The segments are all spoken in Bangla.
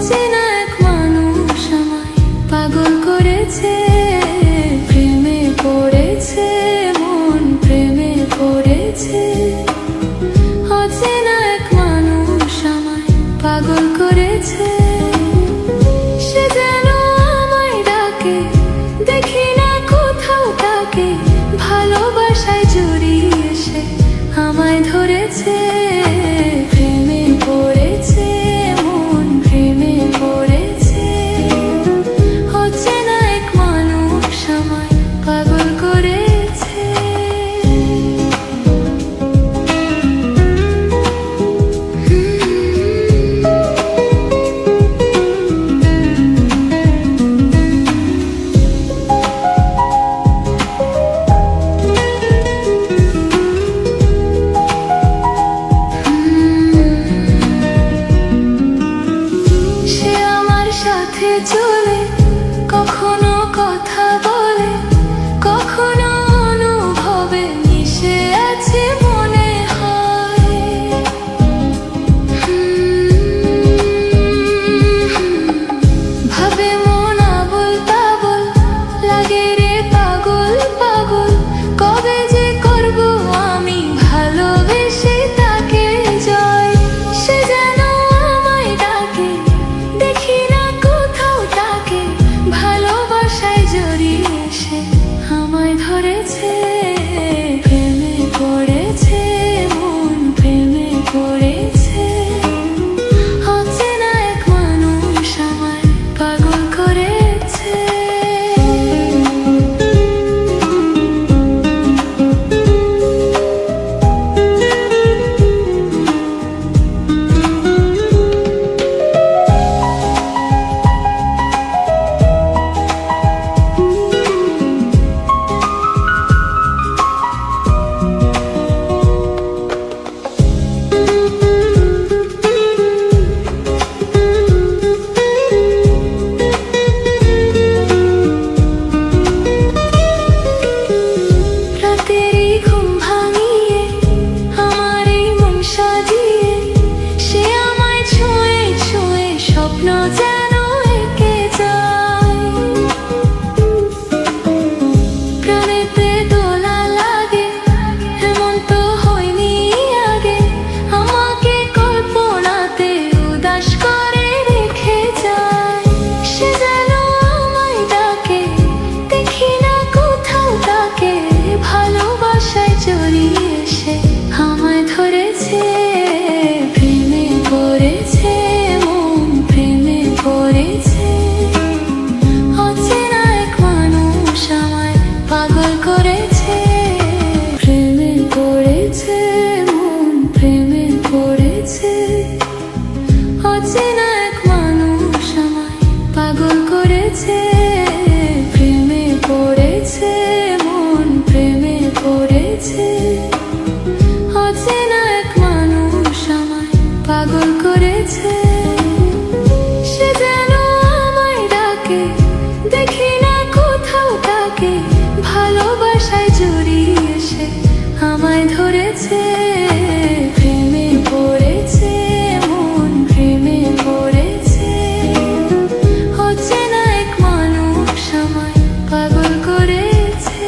অচেনা এক মানুষ আমায় পাগল করেছে, প্রেমে পড়েছে মন, প্রেমে পড়েছে। অচেনা এক মানুষ আমায় পাগল করেছে, সে যেন আমায় ডাকে, দেখি না কোথাও তাকে, ভালোবাসায় জড়িয়ে সে আমায় ধরেছে। প্রেমে পড়েছে মন, প্রেমে পড়েছে। অচেনা এক মানুষ আমায় পাগল করেছে। চলে কখনো কথা বলে, কখনো অনুভবে মিশে আছে মনে হয়। ভাবে মন আবোল তাবোল, লাগে রে পাগল পাগল, কবে যে করব আমি ভালোবেসে তাকে জয়। সে যেন আমায় ডাকে, দেখি না ভালোবাসায় জড়িয়ে সে আমায় ধরেছে। প্রেমে পড়েছে মন, প্রেমে পড়েছে। অচেনা এক মানুষ আমায় পাগল করেছে। ভালোবাসায় জড়িয়ে সে আমায় ধরেছে। প্রেমে পড়েছে মন, প্রেমে পড়েছে। অচেনা এক মানুষ আমায় পাগল করেছে। প্রেমে পড়েছে মন, প্রেমে পড়েছে। অচেনা এক মানুষ আমায় পাগল করেছে। প্রেমে পড়েছে মন, প্রেমে পড়েছে। অচেনা এক মানুষ আমায় পাগল করেছে, সে যেন আমায় ডাকে, দেখি না কোথাও তাকে, ভালোবাসায় জড়িয়ে সে আমায় ধরেছে। প্রেমে পড়েছে মন, প্রেমে পড়েছে। অচেনা এক মানুষ আমায় পাগল করেছে।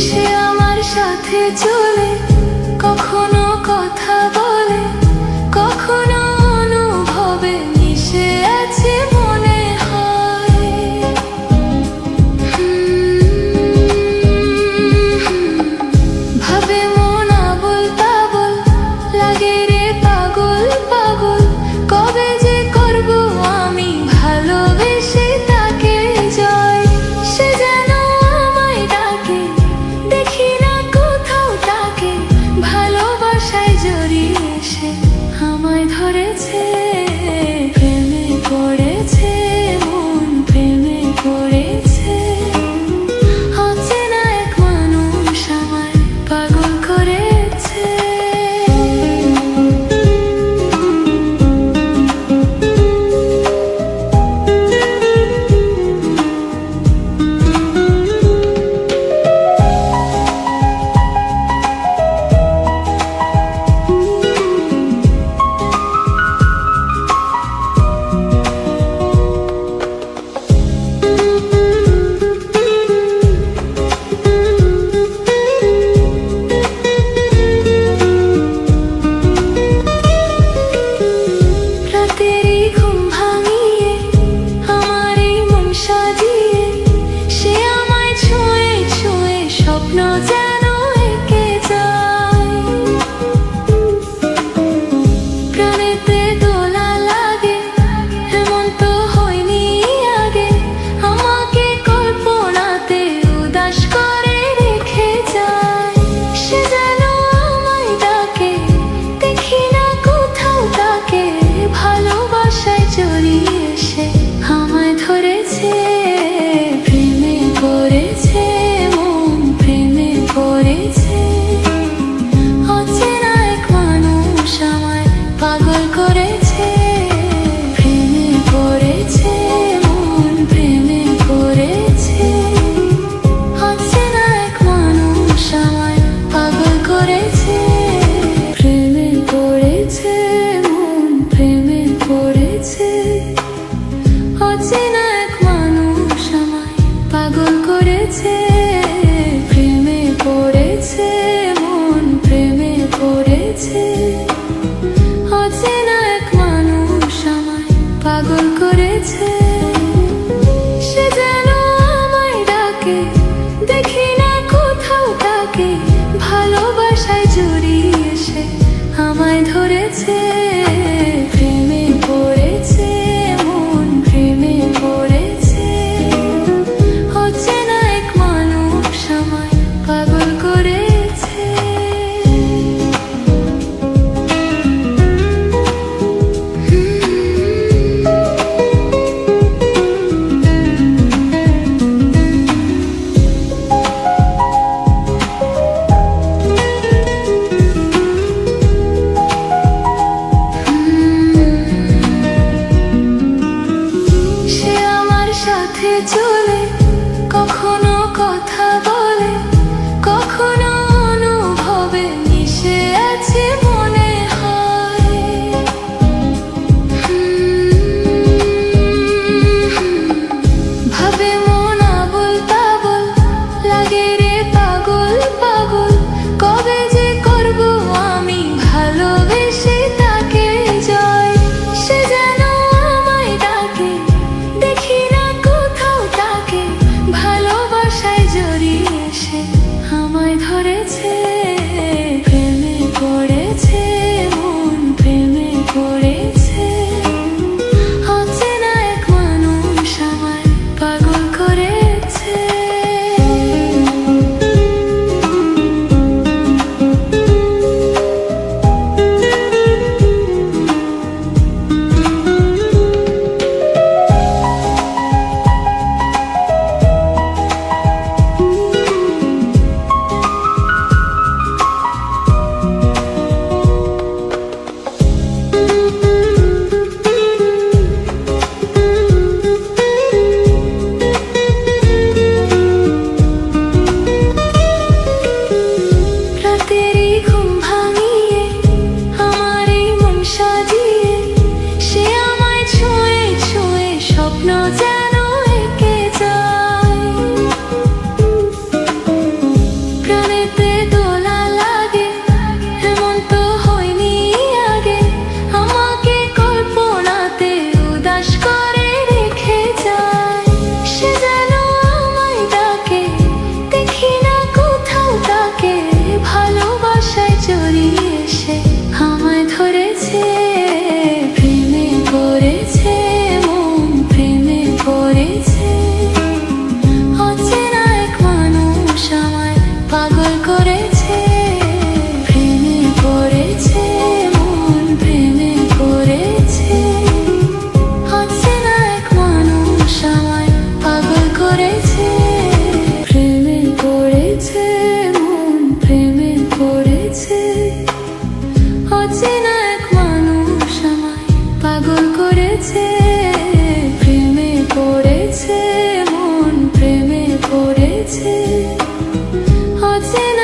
সে আমার সাথে চলে কখনো কথা বলে, কখনো অনুভবে মিশে আছে মনে হয়। ভাবে মন আবোল তাবোল, লাগে রে পাগল পাগল, কবে যে করব আমি ভালোবেসে তাকে জয়। সে যেন আমায় ডাকে, দেখি না কোথাও তাকে, ভালোবাসায় জড়িয়ে ধরেছে, প্রেমে পড়েছে মন, প্রেমে পড়েছে। অচেনা এক মানুষ আমায় পাগল করেছে। রাতেরই ঘুম ভাঙিয়ে আমার এই মন সাজিয়ে সে আমায় ছুঁয়ে ছুঁয়ে স্বপ্ন যেন এঁকে যায়। প্রাণেতে দোলা লাগে এমন তো হয়নি আগে, আমাকে কল্পনাতে উদাস করে রেখে যায়। সে যেন আমায় ডাকে, দেখি না কোথাও তাকে, ভালোবাসায় জড়িয়ে সে আমায় ধরেছে, প্রেমে পড়েছে মন, প্রেমে পড়েছে। অচেনা এক মানুষ আমায় পাগল করেছে, প্রেমে পড়েছে মন, প্রেমে পড়েছে। অচেনা এক মানুষ আমায় পাগল করেছে, প্রেমে পড়েছে মন, প্রেমে পড়েছে। অচেনা এক মানুষ আমায় পাগল করেছে, প্রেমে পড়েছে মন, প্রেমে পড়েছে। অচেনা